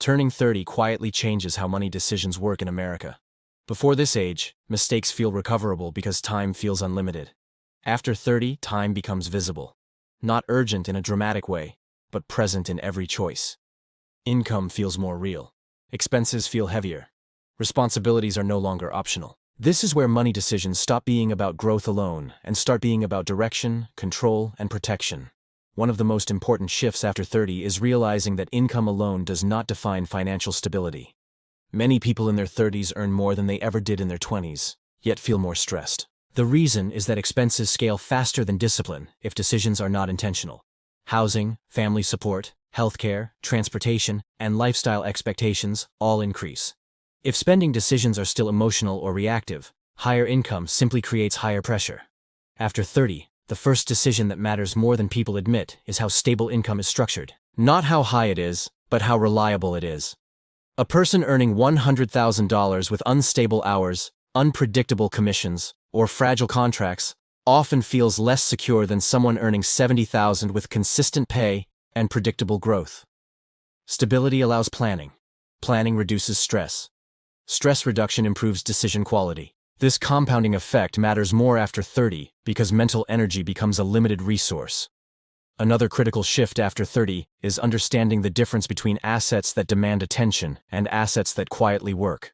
Turning 30 quietly changes how money decisions work in America. Before this age, mistakes feel recoverable because time feels unlimited. After 30, time becomes visible. Not urgent in a dramatic way, but present in every choice. Income feels more real. Expenses feel heavier. Responsibilities are no longer optional. This is where money decisions stop being about growth alone and start being about direction, control, and protection. One of the most important shifts after 30 is realizing that income alone does not define financial stability. Many people in their 30s earn more than they ever did in their 20s, yet feel more stressed. The reason is that expenses scale faster than discipline if decisions are not intentional. Housing, family support, healthcare, transportation, and lifestyle expectations all increase. If spending decisions are still emotional or reactive, higher income simply creates higher pressure. After 30, the first decision that matters more than people admit is how stable income is structured. Not how high it is, but how reliable it is. A person earning $100,000 with unstable hours, unpredictable commissions, or fragile contracts often feels less secure than someone earning $70,000 with consistent pay and predictable growth. Stability allows planning. Planning reduces stress. Stress reduction improves decision quality. This compounding effect matters more after 30 because mental energy becomes a limited resource. Another critical shift after 30 is understanding the difference between assets that demand attention and assets that quietly work.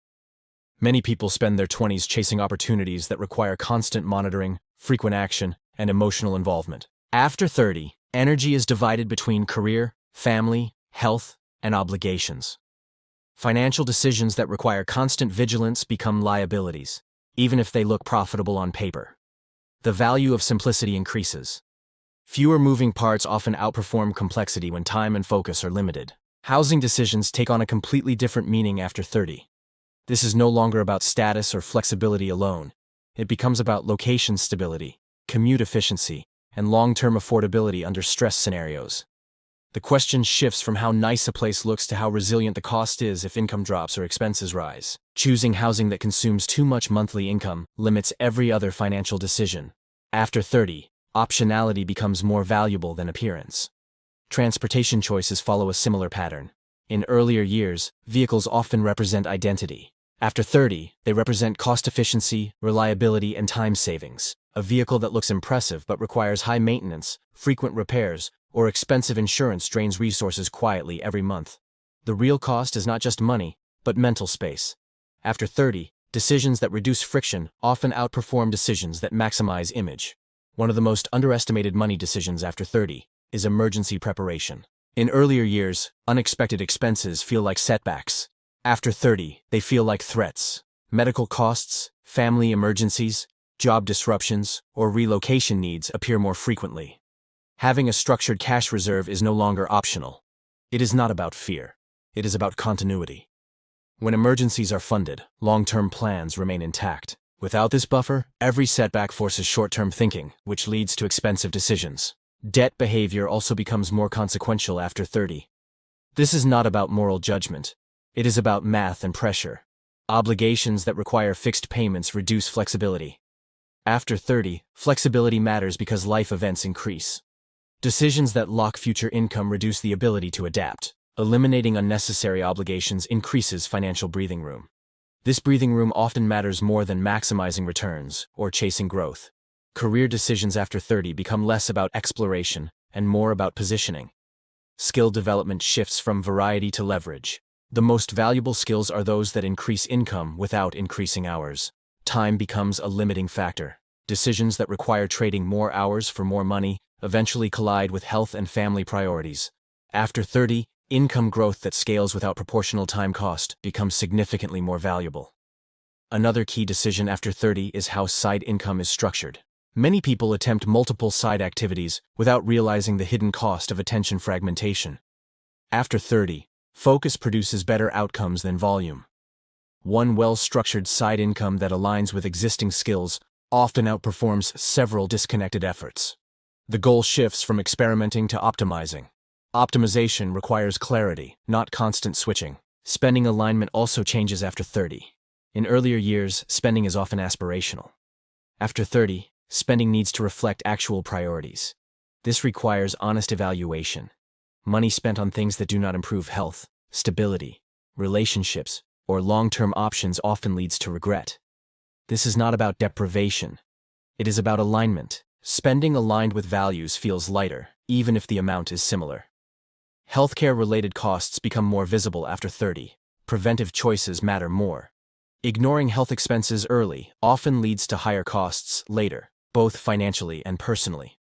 Many people spend their 20s chasing opportunities that require constant monitoring, frequent action, and emotional involvement. After 30, energy is divided between career, family, health, and obligations. Financial decisions that require constant vigilance become liabilities, even if they look profitable on paper. The value of simplicity increases. Fewer moving parts often outperform complexity when time and focus are limited. Housing decisions take on a completely different meaning after 30. This is no longer about status or flexibility alone. It becomes about location stability, commute efficiency, and long-term affordability under stress scenarios. The question shifts from how nice a place looks to how resilient the cost is if income drops or expenses rise. Choosing housing that consumes too much monthly income limits every other financial decision. After 30, optionality becomes more valuable than appearance. Transportation choices follow a similar pattern. In earlier years, vehicles often represent identity. After 30, they represent cost efficiency, reliability, and time savings. A vehicle that looks impressive but requires high maintenance, frequent repairs, or expensive insurance drains resources quietly every month. The real cost is not just money, but mental space. After 30, decisions that reduce friction often outperform decisions that maximize image. One of the most underestimated money decisions after 30 is emergency preparation. In earlier years, unexpected expenses feel like setbacks. After 30, they feel like threats. Medical costs, family emergencies, job disruptions, or relocation needs appear more frequently. Having a structured cash reserve is no longer optional. It is not about fear. It is about continuity. When emergencies are funded, long-term plans remain intact. Without this buffer, every setback forces short-term thinking, which leads to expensive decisions. Debt behavior also becomes more consequential after 30. This is not about moral judgment. It is about math and pressure. Obligations that require fixed payments reduce flexibility. After 30, flexibility matters because life events increase. Decisions that lock future income reduce the ability to adapt. Eliminating unnecessary obligations increases financial breathing room. This breathing room often matters more than maximizing returns or chasing growth. Career decisions after 30 become less about exploration and more about positioning. Skill development shifts from variety to leverage. The most valuable skills are those that increase income without increasing hours. Time becomes a limiting factor. Decisions that require trading more hours for more money eventually collide with health and family priorities. After 30, income growth that scales without proportional time cost becomes significantly more valuable. Another key decision after 30 is how side income is structured. Many people attempt multiple side activities without realizing the hidden cost of attention fragmentation. After 30, focus produces better outcomes than volume. One well-structured side income that aligns with existing skills often outperforms several disconnected efforts. The goal shifts from experimenting to optimizing. Optimization requires clarity, not constant switching. Spending alignment also changes after 30. In earlier years, spending is often aspirational. After 30, spending needs to reflect actual priorities. This requires honest evaluation. Money spent on things that do not improve health, stability, relationships, or long-term options often leads to regret. This is not about deprivation. It is about alignment. Spending aligned with values feels lighter, even if the amount is similar. Healthcare-related costs become more visible after 30. Preventive choices matter more. Ignoring health expenses early often leads to higher costs later, both financially and personally.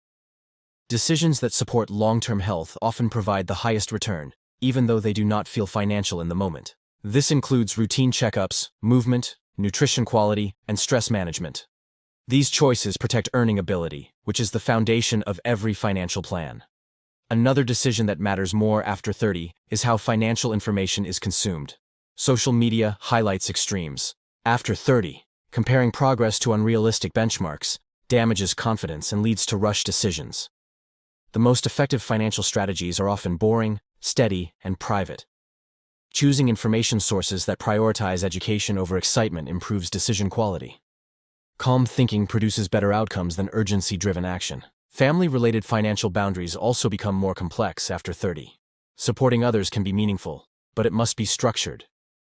Decisions that support long-term health often provide the highest return, even though they do not feel financial in the moment. This includes routine checkups, movement, nutrition quality, and stress management. These choices protect earning ability, which is the foundation of every financial plan. Another decision that matters more after 30 is how financial information is consumed. Social media highlights extremes. After 30, comparing progress to unrealistic benchmarks damages confidence and leads to rushed decisions. The most effective financial strategies are often boring, steady, and private. Choosing information sources that prioritize education over excitement improves decision quality. Calm thinking produces better outcomes than urgency-driven action. Family-related financial boundaries also become more complex after 30. Supporting others can be meaningful, but it must be structured.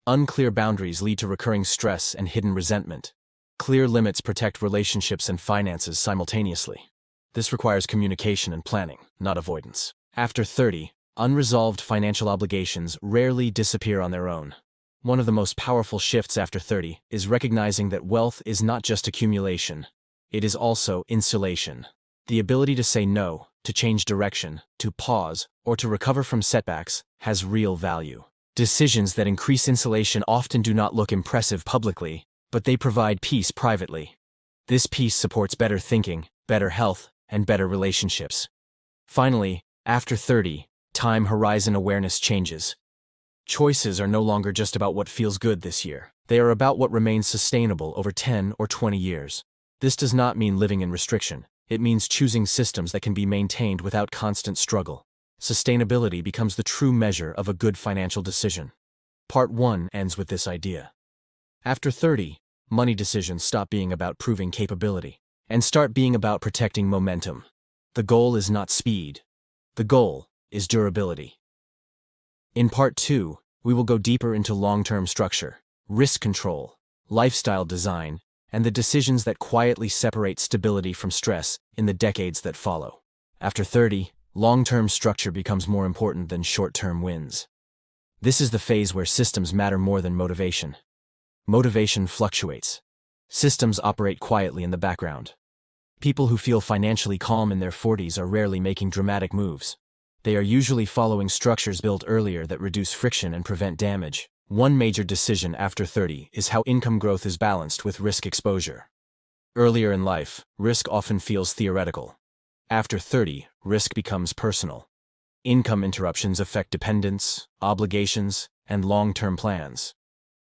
Unclear boundaries lead to recurring stress and hidden resentment. Clear limits protect relationships and finances simultaneously. This requires communication and planning, not avoidance. After 30, unresolved financial obligations rarely disappear on their own. One of the most powerful shifts after 30 is recognizing that wealth is not just accumulation. It is also insulation. The ability to say no, to change direction, to pause, or to recover from setbacks has real value. Decisions that increase insulation often do not look impressive publicly, but they provide peace privately. This peace supports better thinking, better health, and better relationships. Finally, after 30, time horizon awareness changes. Choices are no longer just about what feels good this year. They are about what remains sustainable over 10 or 20 years. This does not mean living in restriction. It means choosing systems that can be maintained without constant struggle. Sustainability becomes the true measure of a good financial decision. Part 1 ends with this idea. After 30, money decisions stop being about proving capability and start being about protecting momentum. The goal is not speed. The goal is durability. In Part 2, we will go deeper into long-term structure, risk control, lifestyle design, and the decisions that quietly separate stability from stress in the decades that follow. After 30, long-term structure becomes more important than short-term wins. This is the phase where systems matter more than motivation. Motivation fluctuates. Systems operate quietly in the background. People who feel financially calm in their 40s are rarely making dramatic moves. They are usually following structures built earlier that reduce friction and prevent damage. One major decision after 30 is how income growth is balanced with risk exposure. Earlier in life, risk often feels theoretical. After 30, risk becomes personal. Income interruptions affect dependence, obligations, and long-term plans.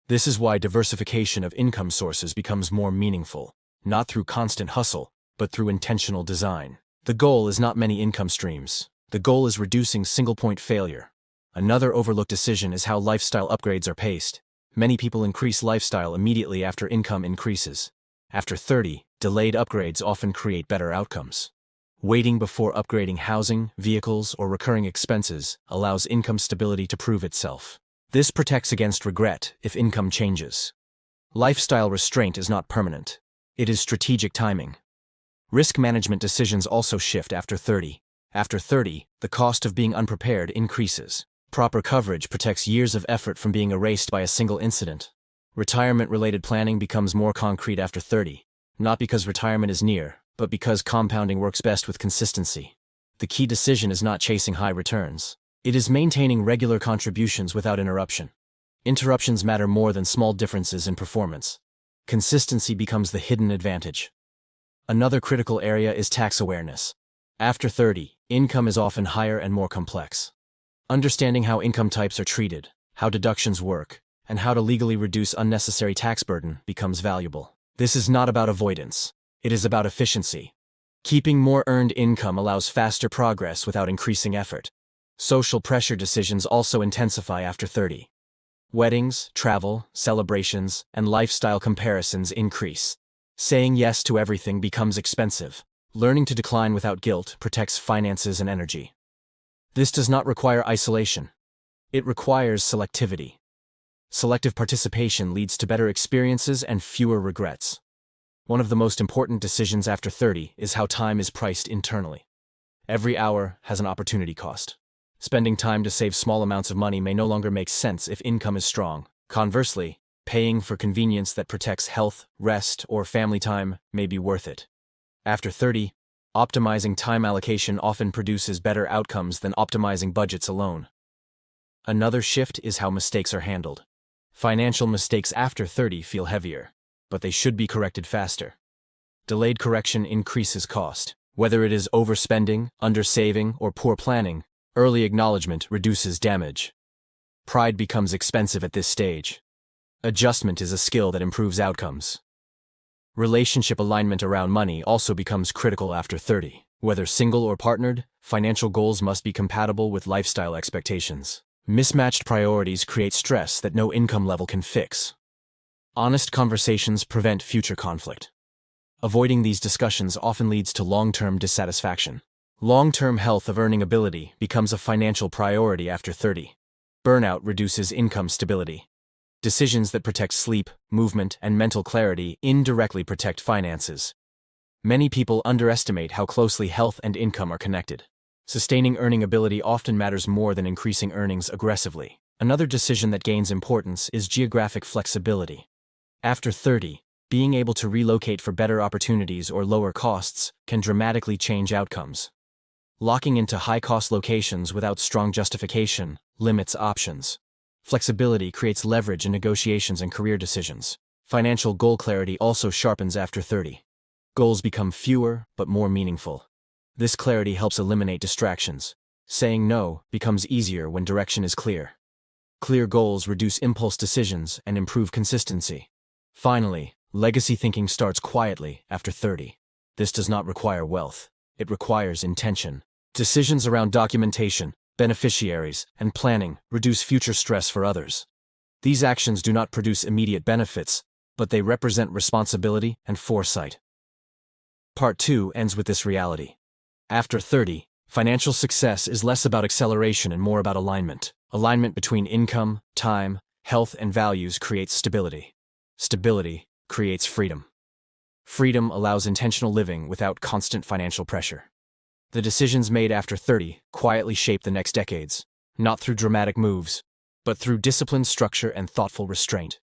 This is why diversification of income sources becomes more meaningful, not through constant hustle, but through intentional design. The goal is not many income streams. The goal is reducing single-point failure. Another overlooked decision is how lifestyle upgrades are paced. Many people increase lifestyle immediately after income increases. After 30, delayed upgrades often create better outcomes. Waiting before upgrading housing, vehicles, or recurring expenses allows income stability to prove itself. This protects against regret if income changes. Lifestyle restraint is not permanent. It is strategic timing. Risk management decisions also shift after 30. After 30, the cost of being unprepared increases. Proper coverage protects years of effort from being erased by a single incident. Retirement-related planning becomes more concrete after 30, not because retirement is near, but because compounding works best with consistency. The key decision is not chasing high returns. It is maintaining regular contributions without interruption. Interruptions matter more than small differences in performance. Consistency becomes the hidden advantage. Another critical area is tax awareness. After 30, income is often higher and more complex. Understanding how income types are treated, how deductions work, and how to legally reduce unnecessary tax burden becomes valuable. This is not about avoidance. It is about efficiency. Keeping more earned income allows faster progress without increasing effort. Social pressure decisions also intensify after 30. Weddings, travel, celebrations, and lifestyle comparisons increase. Saying yes to everything becomes expensive. Learning to decline without guilt protects finances and energy. This does not require isolation. It requires selectivity. Selective participation leads to better experiences and fewer regrets. One of the most important decisions after 30 is how time is priced internally. Every hour has an opportunity cost. Spending time to save small amounts of money may no longer make sense if income is strong. Conversely, paying for convenience that protects health, rest, or family time may be worth it. After 30, optimizing time allocation often produces better outcomes than optimizing budgets alone. Another shift is how mistakes are handled. Financial mistakes after 30 feel heavier, but they should be corrected faster. Delayed correction increases cost. Whether it is overspending, undersaving, or poor planning, early acknowledgement reduces damage. Pride becomes expensive at this stage. Adjustment is a skill that improves outcomes. Relationship alignment around money also becomes critical after 30. Whether single or partnered, financial goals must be compatible with lifestyle expectations. Mismatched priorities create stress that no income level can fix. Honest conversations prevent future conflict. Avoiding these discussions often leads to long-term dissatisfaction. Long-term health of earning ability becomes a financial priority after 30. Burnout reduces income stability. Decisions that protect sleep, movement, and mental clarity indirectly protect finances. Many people underestimate how closely health and income are connected. Sustaining earning ability often matters more than increasing earnings aggressively. Another decision that gains importance is geographic flexibility. After 30, being able to relocate for better opportunities or lower costs can dramatically change outcomes. Locking into high-cost locations without strong justification limits options. Flexibility creates leverage in negotiations and career decisions. Financial goal clarity also sharpens after 30. Goals become fewer but more meaningful. This clarity helps eliminate distractions. Saying no becomes easier when direction is clear. Clear goals reduce impulse decisions and improve consistency. Finally, legacy thinking starts quietly after 30. This does not require wealth. It requires intention. Decisions around documentation, beneficiaries, and planning reduce future stress for others. These actions do not produce immediate benefits, but they represent responsibility and foresight. Part 2 ends with this reality. After 30, financial success is less about acceleration and more about alignment. Alignment between income, time, health, and values creates stability. Stability creates freedom. Freedom allows intentional living without constant financial pressure. The decisions made after 30 quietly shape the next decades, not through dramatic moves, but through disciplined structure and thoughtful restraint.